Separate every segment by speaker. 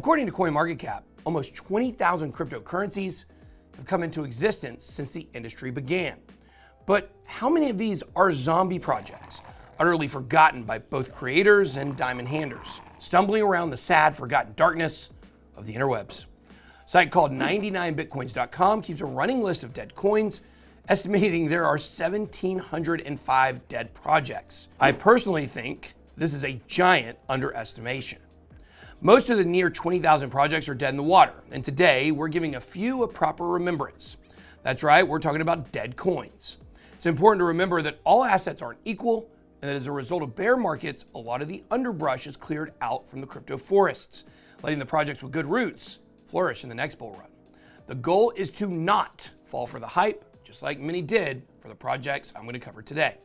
Speaker 1: According to CoinMarketCap, almost 20,000 cryptocurrencies have come into existence since the industry began. But how many of these are zombie projects, utterly forgotten by both creators and diamond handers, stumbling around the sad, forgotten darkness of the interwebs? A site called 99bitcoins.com keeps a running list of dead coins, estimating there are 1,705 dead projects. I personally think this is a giant underestimation. Most of the near 20,000 projects are dead in the water, and today we're giving a few a proper remembrance. That's right, we're talking about dead coins. It's important to remember that all assets aren't equal, and that as a result of bear markets, a lot of the underbrush is cleared out from the crypto forests, letting the projects with good roots flourish in the next bull run. The goal is to not fall for the hype, just like many did for the projects I'm going to cover today.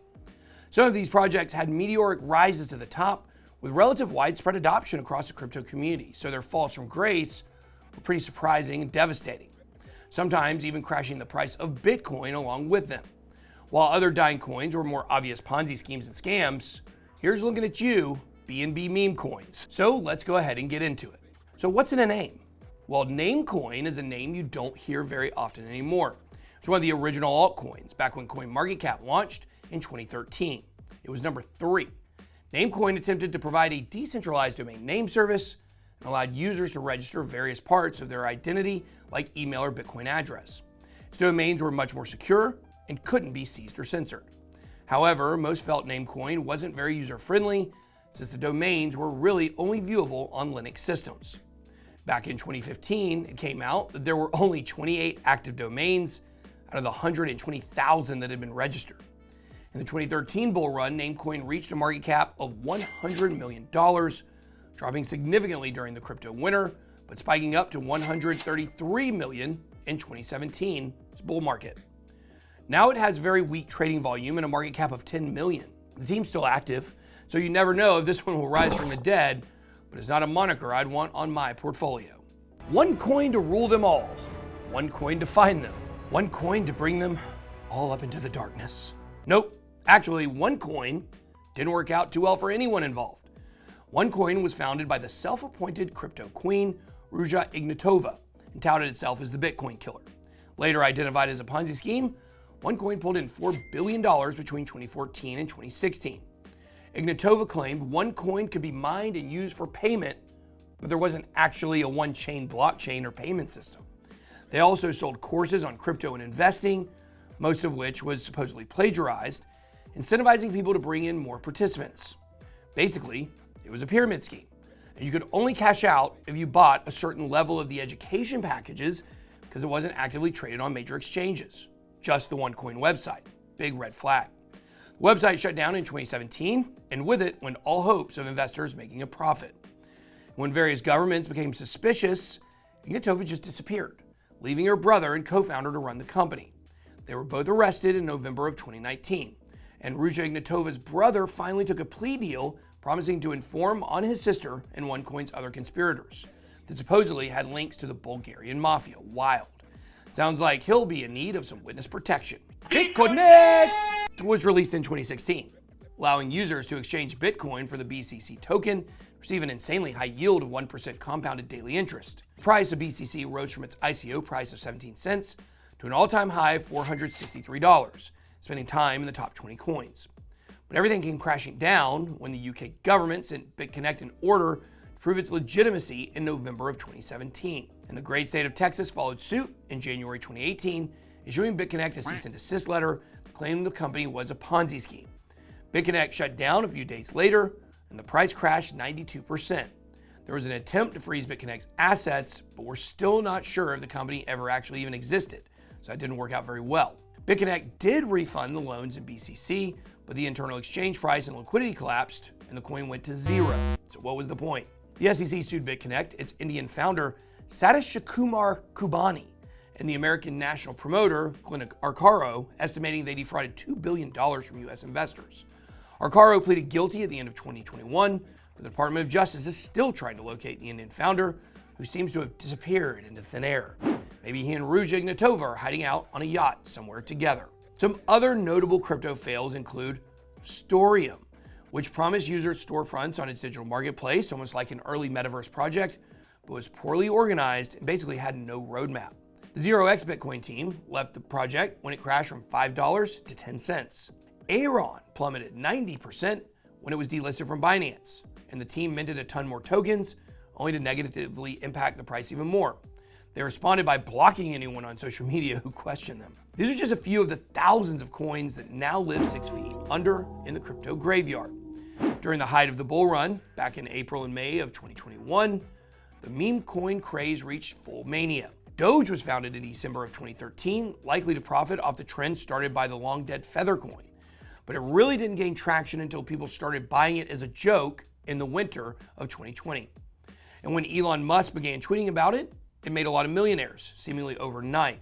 Speaker 1: Some of these projects had meteoric rises to the top with relative widespread adoption across the crypto community, so their falls from grace were pretty surprising and devastating, sometimes even crashing the price of Bitcoin along with them. While other dying coins were more obvious Ponzi schemes and scams, here's looking at you, BNB meme coins. So let's go ahead and get into it. So what's in a name? Well, Namecoin is a name you don't hear very often anymore. It's one of the original altcoins back when CoinMarketCap launched in 2013. It was number 3. Namecoin attempted to provide a decentralized domain name service and allowed users to register various parts of their identity like email or Bitcoin address. Its domains were much more secure and couldn't be seized or censored. However, most felt Namecoin wasn't very user-friendly since the domains were really only viewable on Linux systems. Back in 2015, it came out that there were only 28 active domains out of the 120,000 that had been registered. In the 2013 bull run, Namecoin reached a market cap of $100 million, dropping significantly during the crypto winter, but spiking up to $133 million in 2017's bull market. Now it has very weak trading volume and a market cap of $10 million. The team's still active, so you never know if this one will rise from the dead, but it's not a moniker I'd want on my portfolio. One coin to rule them all, one coin to find them, one coin to bring them all up into the darkness. Nope. Actually, Onecoin didn't work out too well for anyone involved. Onecoin was founded by the self-appointed crypto queen, Ruja Ignatova, and touted itself as the Bitcoin killer. Later identified as a Ponzi scheme, Onecoin pulled in $4 billion between 2014 and 2016. Ignatova claimed Onecoin could be mined and used for payment, but there wasn't actually a one-chain blockchain or payment system. They also sold courses on crypto and investing, most of which was supposedly plagiarized, incentivizing people to bring in more participants. Basically, it was a pyramid scheme, and you could only cash out if you bought a certain level of the education packages because it wasn't actively traded on major exchanges. Just the Onecoin website. Big red flag. The website shut down in 2017, and with it went all hopes of investors making a profit. When various governments became suspicious, Ignatova just disappeared, leaving her brother and co-founder to run the company. They were both arrested in November of 2019. And Ruja Ignatova's brother finally took a plea deal promising to inform on his sister and Onecoin's other conspirators that supposedly had links to the Bulgarian mafia. Wild. Sounds like he'll be in need of some witness protection. Bitconnect was released in 2016, allowing users to exchange Bitcoin for the BCC token, receive an insanely high yield of 1% compounded daily interest. The price of BCC rose from its ICO price of 17 cents to an all-time high of $463. Spending time in the top 20 coins. But everything came crashing down when the UK government sent Bitconnect an order to prove its legitimacy in November of 2017. And the great state of Texas followed suit in January 2018, issuing Bitconnect a cease and desist letter claiming the company was a Ponzi scheme. Bitconnect shut down a few days later, and the price crashed 92%. There was an attempt to freeze Bitconnect's assets, but we're still not sure if the company ever actually even existed, so that didn't work out very well. Bitconnect did refund the loans in BCC, but the internal exchange price and liquidity collapsed, and the coin went to zero. So what was the point? The SEC sued Bitconnect, its Indian founder, Satish Kumar Kubani, and the American national promoter, Glenn Arcaro, estimating they defrauded $2 billion from U.S. investors. Arcaro pleaded guilty at the end of 2021, but the Department of Justice is still trying to locate the Indian founder, who seems to have disappeared into thin air. Maybe he and Ruja Ignatova are hiding out on a yacht somewhere together. Some other notable crypto fails include Storium, which promised users storefronts on its digital marketplace, almost like an early metaverse project, but was poorly organized and basically had no roadmap. The 0x Bitcoin team left the project when it crashed from $5 to 10 cents. Aaron plummeted 90% when it was delisted from Binance, and the team minted a ton more tokens, only to negatively impact the price even more. They responded by blocking anyone on social media who questioned them. These are just a few of the thousands of coins that now live 6 feet under in the crypto graveyard. During the height of the bull run, back in April and May of 2021, the meme coin craze reached full mania. Doge was founded in December of 2013, likely to profit off the trend started by the long-dead Feather coin. But it really didn't gain traction until people started buying it as a joke in the winter of 2020. And when Elon Musk began tweeting about it, it made a lot of millionaires, seemingly overnight.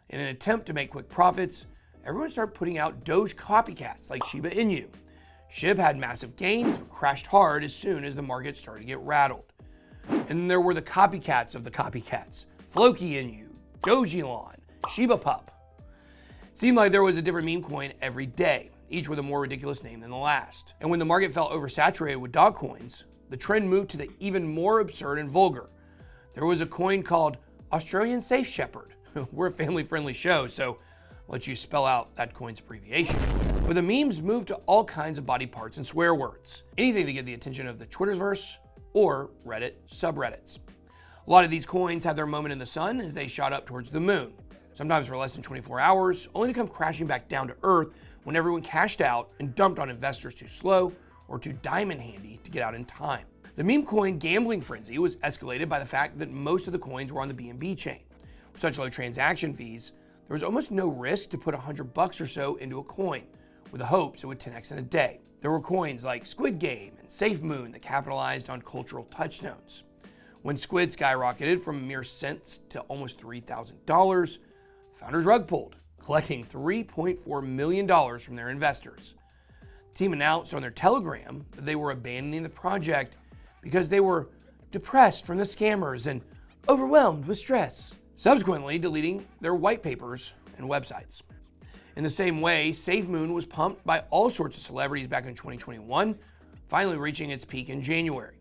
Speaker 1: In an attempt to make quick profits, everyone started putting out Doge copycats like Shiba Inu. SHIB had massive gains, but crashed hard as soon as the market started to get rattled. And then there were the copycats of the copycats. Floki Inu, Dogelon, Shiba Pup. It seemed like there was a different meme coin every day, each with a more ridiculous name than the last. And when the market felt oversaturated with dog coins, the trend moved to the even more absurd and vulgar. There was a coin called Australian Safe Shepherd. We're a family-friendly show, so I'll let you spell out that coin's abbreviation. But the memes moved to all kinds of body parts and swear words, anything to get the attention of the Twitterverse or Reddit subreddits. A lot of these coins had their moment in the sun as they shot up towards the moon, sometimes for less than 24 hours, only to come crashing back down to earth when everyone cashed out and dumped on investors too slow or too diamond handy to get out in time. The meme coin gambling frenzy was escalated by the fact that most of the coins were on the BNB chain. With such low transaction fees, there was almost no risk to put $100 or so into a coin, with the hopes it would 10x in a day. There were coins like Squid Game and Safe Moon that capitalized on cultural touchstones. When Squid skyrocketed from a mere cents to almost $3,000, founders rug pulled, collecting $3.4 million from their investors. The team announced on their Telegram that they were abandoning the project because they were depressed from the scammers and overwhelmed with stress, subsequently deleting their white papers and websites. In the same way, Safe Moon was pumped by all sorts of celebrities back in 2021, finally reaching its peak in January.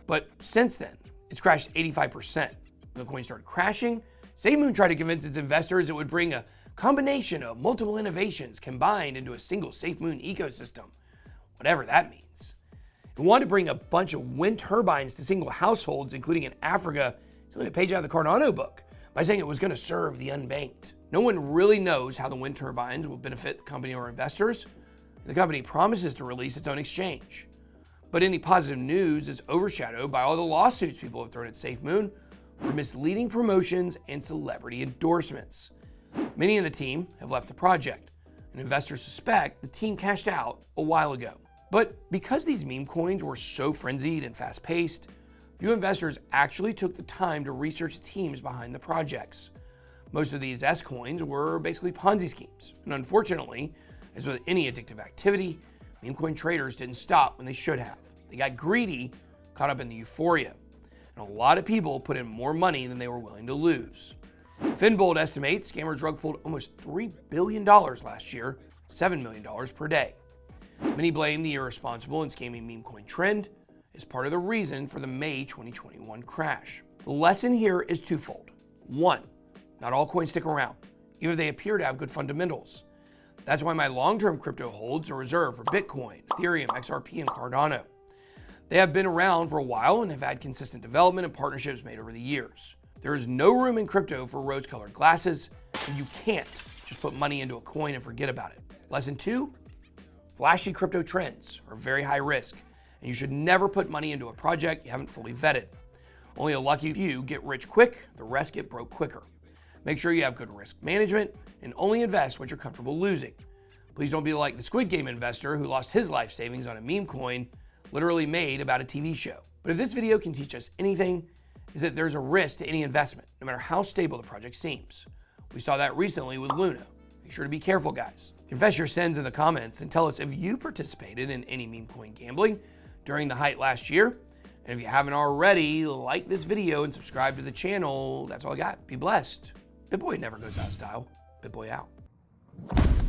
Speaker 1: But since then, it's crashed 85%. When the coin started crashing, Safe Moon tried to convince its investors it would bring a combination of multiple innovations combined into a single Safe Moon ecosystem, whatever that means. It wanted to bring a bunch of wind turbines to single households, including in Africa, something a page out of the Cardano book, by saying it was going to serve the unbanked. No one really knows how the wind turbines will benefit the company or investors. The company promises to release its own exchange. But any positive news is overshadowed by all the lawsuits people have thrown at Safe Moon for misleading promotions and celebrity endorsements. Many in the team have left the project, and investors suspect the team cashed out a while ago. But because these meme coins were so frenzied and fast-paced, few investors actually took the time to research the teams behind the projects. Most of these S coins were basically Ponzi schemes, and unfortunately, as with any addictive activity, meme coin traders didn't stop when they should have. They got greedy, caught up in the euphoria, and a lot of people put in more money than they were willing to lose. Finbold estimates scammers rug pulled almost $3 billion last year, $7 million per day. Many blame the irresponsible and scamming meme coin trend as part of the reason for the May 2021 crash. The lesson here is twofold. One, not all coins stick around, even if they appear to have good fundamentals. That's why my long-term crypto holds are reserved for Bitcoin, Ethereum, XRP, and Cardano. They have been around for a while and have had consistent development and partnerships made over the years. There is no room in crypto for rose-colored glasses, and you can't just put money into a coin and forget about it. Lesson two, flashy crypto trends are very high risk, and you should never put money into a project you haven't fully vetted. Only a lucky few get rich quick, the rest get broke quicker. Make sure you have good risk management and only invest what you're comfortable losing. Please don't be like the Squid Game investor who lost his life savings on a meme coin literally made about a TV show. But if this video can teach us anything, is that there's a risk to any investment, no matter how stable the project seems. We saw that recently with Luna. Make sure to be careful, guys. Confess your sins in the comments and tell us if you participated in any meme coin gambling during the height last year. And if you haven't already, like this video and subscribe to the channel. That's all I got. Be blessed. BitBoy never goes out of style. BitBoy out.